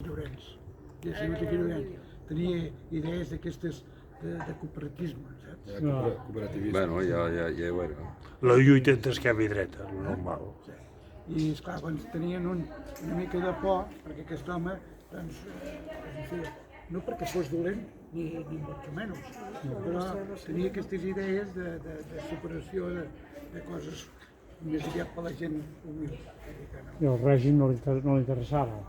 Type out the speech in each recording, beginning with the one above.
Llorenç. I el senyor Tiki Llorenç tenia idees d'aquestes de cooperatisme, saps? Cooperativisme. Bueno, ja ho era. La lluita entre esquerra i dreta, el normal. Sí. I, esclar, doncs, tenien una mica de por, perquè aquest home, doncs, no perquè fos dolent, ni molt menys, però tenia aquestes idees de superació de coses més aviat per la gent humil. I el règim no li interessava.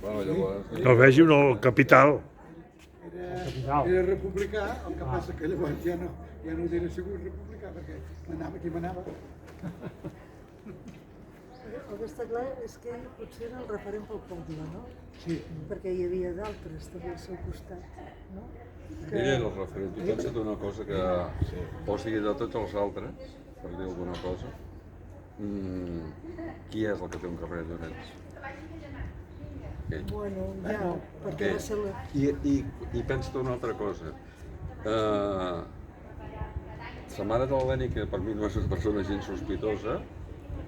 Bueno, llavors... El règim, no, el capital. Era republicà, el que passa que llavors ja no era segur republicà, perquè manava qui manava. El que està clar és que ell potser era el referent pel poble, no? Sí. Perquè hi havia d'altres també al seu costat, no? Ell era el referent. Tu pensa't una cosa que, o sigui, de tots els altres, per dir alguna cosa, qui és el que té un carrer de Llorenç? Ell. Bueno, ja, perquè va ser la... I pensa't una altra cosa. Sa mare de l'Heleni, que per mi no és una persona gens sospitosa,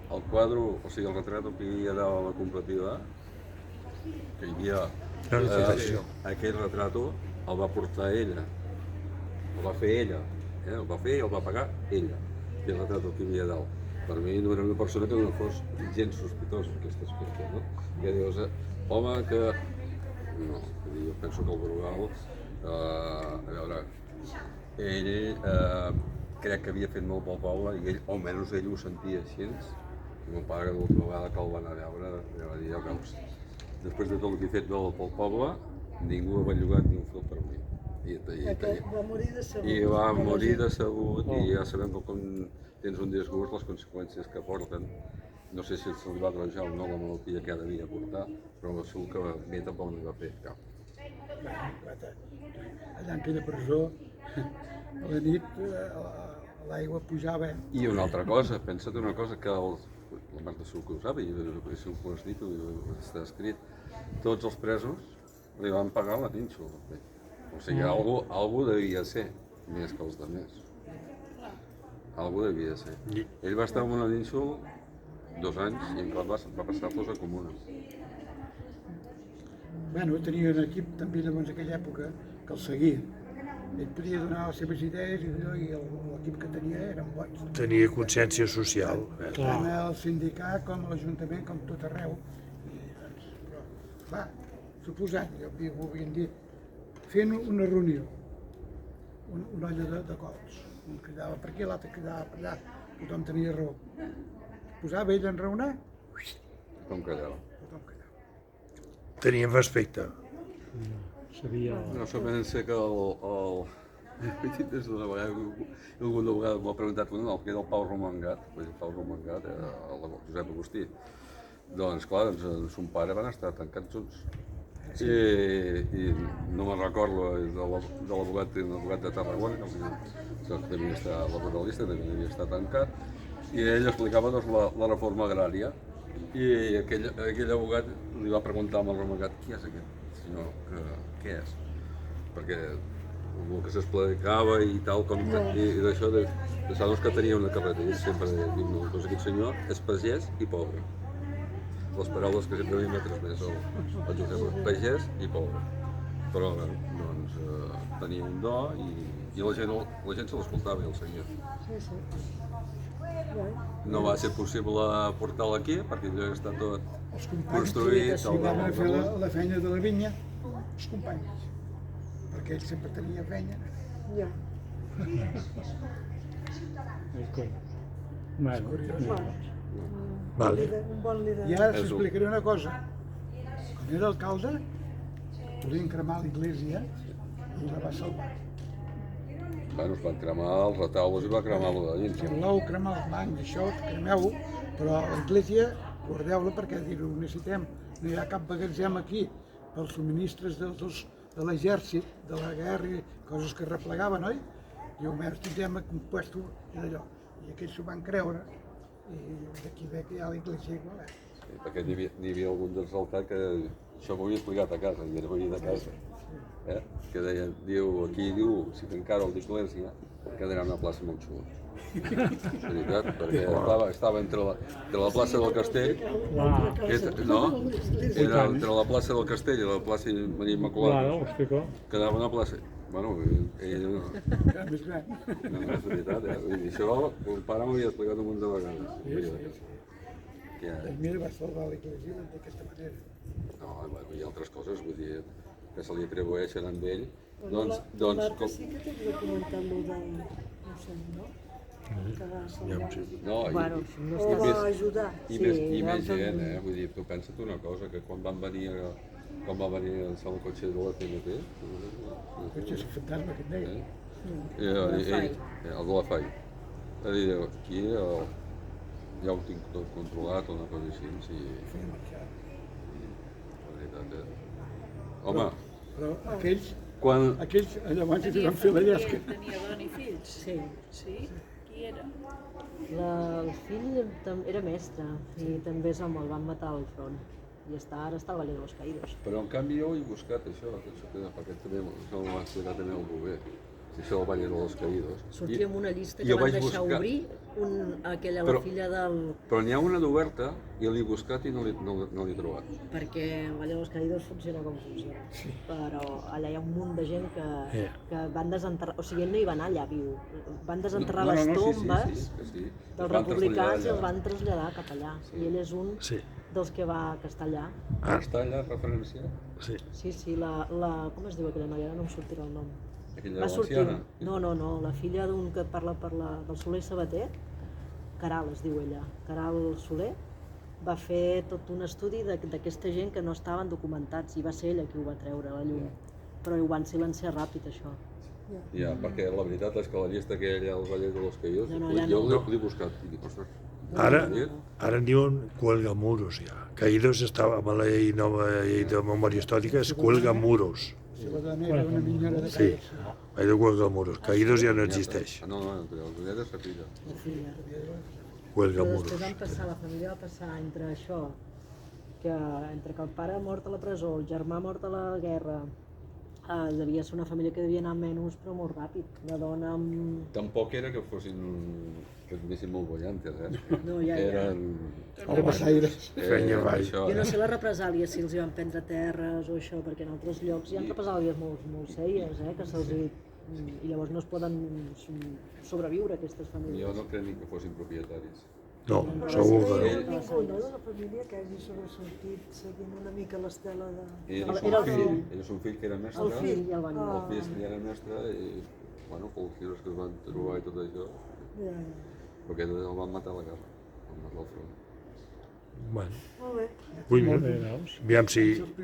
el quadre, o sigui, el retrat que hi havia dalt a la completiva, que hi havia aquell retrat, el va portar ella, el va fer ella, el va fer i el va pagar ella, aquell retrat que hi havia dalt. Per mi no era una persona que no fos gens sospitosa en aquest aspecte, no? Ja dius, home que... No, jo penso que el Brugal, a veure, ell crec que havia fet molt pel poble i ell, o almenys ell ho sentia així. I mon pare, l'última vegada que el van a veure, va dir, ja veus, després de tot el que he fet pel poble, ningú ha bellugat ni un fil per mi. Va morir decebut. I va morir decebut i ja sabem que quan tens un disgust, les conseqüències que porten, no sé si se li va agrejar o no la malaltia que devia portar, però segur que a mi tampoc no va fer cap. Allà en aquella presó, a la nit, l'aigua pujava. I una altra cosa, pensa't una cosa, que la Marta segur que ho sap, i segur que ho has dit, està escrit, tots els presos li van pagar la nínxol. O sigui, algú devia ser, més que els altres. Algú devia ser. Ell va estar amb una nínxol 2 anys i en clar va passar-los a comuna. Bueno, tenia un equip també llavors en aquella època que el seguia. Ell podia donar les seves idees i l'equip que tenia eren bons. Tenia consciència social. Tant al sindicat com a l'Ajuntament, com tot arreu. I, doncs, però, va, suposant, ja ho havien dit, fent una reunió, una olla de cols. Un cridava per aquí, l'altre cridava per allà, tothom tenia raó. Posava ell a enraonar, Com callava. tothom callava. Tenien respecte. Sabia... No, això pensa que he dit des d'una vegada, alguna vegada m'ha preguntat el que era el Pau Romangat, el Pau Romangat, el Josep Agustí. Doncs clar, son pare van estar tancats junts. I no me'n recordo de l'advocat de Tarragona, que devia estar laboralista, devia estar tancat, i ell explicava doncs, la reforma agrària. I aquell abogat li va preguntar al Romangat, qui és aquest senyor, què és? Perquè el que s'explicava i tal, i d'això, doncs que tenia una carrera, i ell sempre diu, doncs aquest senyor és pagès i pobre. Les paraules que sempre havia transmès el Josep, pagès i pobre. Però doncs, tenia un do i la gent se l'escoltava i el seguia. Sí. No va ser possible portar-la aquí perquè ja està tot Els companys construït. que van a fer la feina de la vinya, els companys, perquè ell sempre tenia feina. Ja. Bueno, Vale. Un bon líder. I ara t'explicaré una cosa. Quan era alcalde, volien cremar l'església i la va salvar. Bueno, es van cremar els retaules i va cremar lo de dins. Si voleu cremar els bancs, això, cremeu-ho, però l'església, guardeu-la perquè ho necessitem. No hi ha cap magatzem aquí pels subministres de l'exèrcit, de la guerra i coses que replegaven, oi? Diu, més tindrem compuesto i d'allò. I aquells s'ho van creure i d'aquí ve que hi ha l'església igual. Sí, perquè n'hi havia algun d'exaltat que això m'ho havia explicat a casa, i era veí de casa. Que deia, diu, aquí diu, si t'encara el d'església, quedarà una plaça molt xula. És veritat, perquè estava entre la plaça del Castell, Clar, no? Era entre la plaça del Castell i la plaça Maria Immaculada. claro, hòstia, Quedava una plaça. Bueno, ell no. Era més gran. No, és veritat, Vull dir, això el pare m'havia explicat un munt de vegades. Que, Mira, va salvar l'església d'aquesta manera. no, hi ha altres coses, vull dir, que se li atribueixen a ell. Bueno, Doncs, Marta sí que té documentat lo de... No sé, no? Que va salvar. no, Bueno, no O està... va ajudar. i més gent, Vull dir, tu pensa't una cosa, que quan va venir el segon cotxe de la TNT, Potser és el fantasma que et deia. el de la FAI, va dir, aquí ja ho tinc tot controlat, una cosa així, sí, Feia marxar. la veritat, Home, Però aquells quan... llavors hi van fer la llesca. Tenia dona i fills? Sí. Sí? Qui era? El fill era mestre i també el van matar al front. I ara està al Valle de los Caídos. Però en canvi jo ho he buscat això perquè també això m'ho va explicar també el Bové, això del Valle de los Caídos. Sortia amb una llista jo que van vaig deixar buscar- obrir aquella, Però- la filla del... Però n'hi ha una d'oberta i l'he buscat i no l'he trobat. Perquè el Valle de los Caídos funciona com funciona. Però allà hi ha un munt de gent que van desenterrar... O sigui, ell no hi va anar allà viu. Van desenterrar les tombes dels republicans i els van traslladar cap allà. I ell és un Sí, dels que està allà. Està allà referència? sí. Sí, com es diu aquella noia? Ara no em sortirà el nom. Aquella Va sortir... valenciana? No, la filla d'un que parla del Soler Sabater, Caral es diu ella, Caral Soler, va fer tot un estudi d'aquesta gent que no estaven documentats i va ser ella qui ho va treure a la llum. Però ho van silenciar ràpid, això. Ja, perquè la veritat és que la llista aquella dels Valles de los Caídos, No, allà jo no. l'he buscat i dic, ostres, Ara en diuen cuelgamuros ja. Caídos estava amb la llei nova llei de memòria històrica, és cuelgamuros. Si la dona era una minyora de Sí, calles. hay de cuelgamuros. Caídos ja no existeix. No, el Vallet és la filla. La filla. Però Cuelgamuros. després la família va passar entre això, entre que el pare ha mort a la presó, el germà ha mort a la guerra, devia ser una família que devia anar menys, però molt ràpid. La dona amb... Tampoc era que que anessin molt bollantes, No, ja. Eren... Els bassaires. Feia avall. això, Jo no sé les represàlies, si els hi van prendre terres o això, perquè en altres llocs hi ha represàlies molt sèries, que se'ls hi... I llavors no es poden sobreviure aquestes Jo famílies. no crec ni que fossin propietaris. No, Però segur que no hi no. ha ningú, no, de la família que hagi sobresortit seguint una mica l'estela de... Ell és Era un el fill, fill. ell és un fill que era mestre, El fill i el van el fill que era mestre i, bueno, pels tiros que es van trobar i tot això, Ja. perquè el van matar a la guerra, el van matar al front. Bueno, Molt bé. vull, molt bé, veus? aviam si Els primers